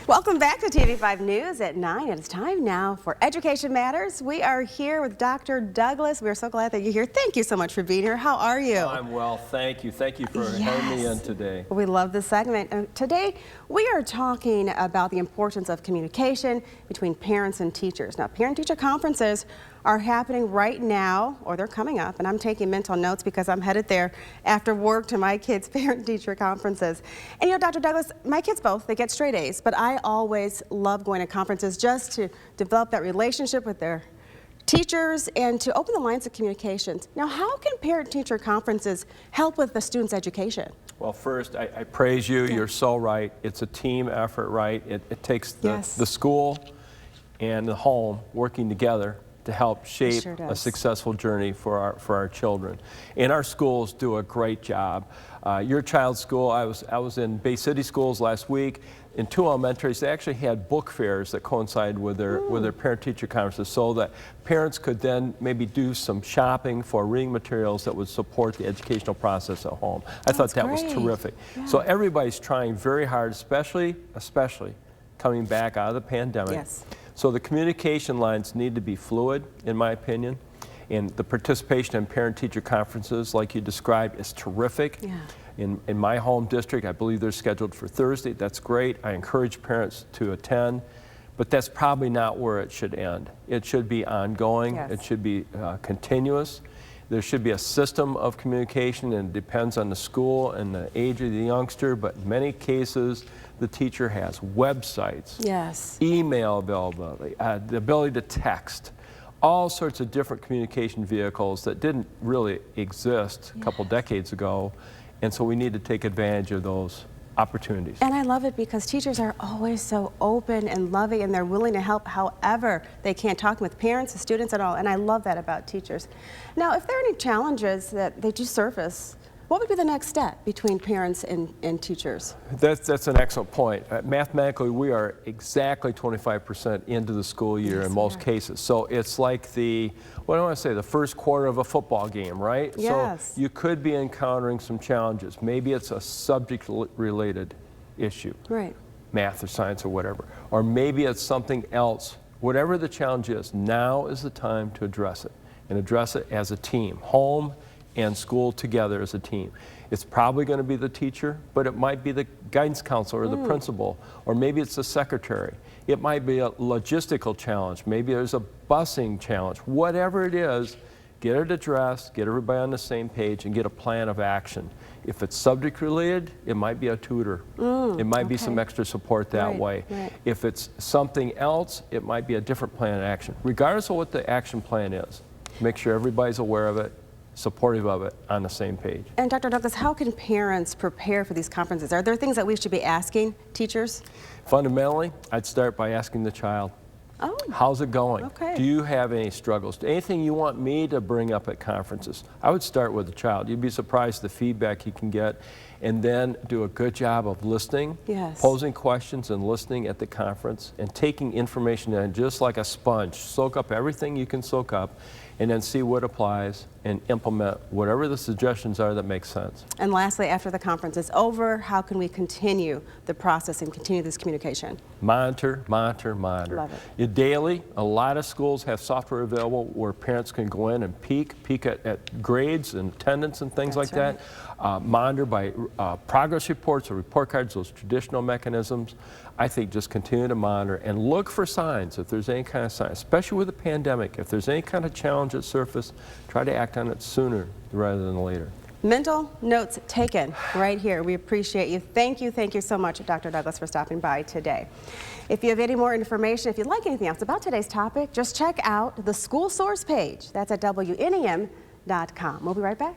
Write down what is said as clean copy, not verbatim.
Welcome back to TV5 News at 9. It's time now for Education Matters. We are here with Dr. Douglas. We are so glad that you're here. Thank you so much for being here. How are you? I'm well, thank you. Thank you for having me in today. We love this segment. Today, we are talking about the importance of communication between parents and teachers. Now, parent-teacher conferences are happening right now, or they're coming up, and I'm taking mental notes because I'm headed there after work to my kids' parent-teacher conferences. And you know, Dr. Douglas, my kids both, they get straight A's, but I always love going to conferences just to develop that relationship with their teachers and to open the lines of communications. Now, how can parent-teacher conferences help with the students' education? Well, first, I praise you. You're so right. It's a team effort, right? It takes the school and the home working together to help shape a successful journey for our children. And our schools do a great job. Your child's school, I was in Bay City schools last week. In 2 elementaries, they actually had book fairs that coincided with their parent-teacher conferences so that parents could then maybe do some shopping for reading materials that would support the educational process at home. I thought that was terrific. Yeah. So everybody's trying very hard, especially coming back out of the pandemic. So the communication lines need to be fluid, in my opinion, and the participation in parent-teacher conferences, like you described, is terrific. In my home district, I believe they're scheduled for Thursday. That's great. I encourage parents to attend, but that's probably not where it should end. It should be ongoing. It should be continuous. There should be a system of communication, and it depends on the school and the age of the youngster, but in many cases, the teacher has websites, email availability, the ability to text, all sorts of different communication vehicles that didn't really exist a couple decades ago, and so we need to take advantage of those opportunities. And I love it because teachers are always so open and loving, and they're willing to help however they can, talking with parents and students and all, and I love that about teachers. Now, if there are any challenges that they do surface, what would be the next step between parents and teachers? That's an excellent point. Mathematically, we are exactly 25% into the school year in most cases. So it's like the first quarter of a football game, right? So you could be encountering some challenges. Maybe it's a subject-related issue, math or science or whatever. Or maybe it's something else. Whatever the challenge is, now is the time to address it, and address it as a team. Home and school together as a team. It's probably going to be the teacher, but it might be the guidance counselor or the principal, or maybe it's the secretary. It might be a logistical challenge. Maybe there's a busing challenge. Whatever it is, get it addressed, get everybody on the same page, and get a plan of action. If it's subject related, it might be a tutor. It might be some extra support that way. If it's something else, it might be a different plan of action. Regardless of what the action plan is, make sure everybody's aware of it, supportive of it, on the same page. And Dr. Douglas, how can parents prepare for these conferences? Are there things that we should be asking teachers? Fundamentally, I'd start by asking the child, how's it going? Do you have any struggles? Anything you want me to bring up at conferences? I would start with the child. You'd be surprised the feedback you can get, and then do a good job of listening, posing questions and listening at the conference, and taking information in just like a sponge. Soak up everything you can soak up, and then see what applies and implement whatever the suggestions are that make sense. And lastly, after the conference is over, how can we continue the process and continue this communication? Monitor, monitor, monitor. Love it. Daily, a lot of schools have software available where parents can go in and peek at grades and attendance and things like that. Monitor by progress reports or report cards, those traditional mechanisms. I think just continue to monitor and look for signs if there's any kind of sign, especially with the pandemic. If there's any kind of challenge at surface, try to act on it sooner rather than later. Mental notes taken right here. We appreciate you. Thank you so much, Dr. Douglas, for stopping by today. If you have any more information, if you'd like anything else about today's topic, just check out the School Source page. That's at WNEM.com. We'll be right back.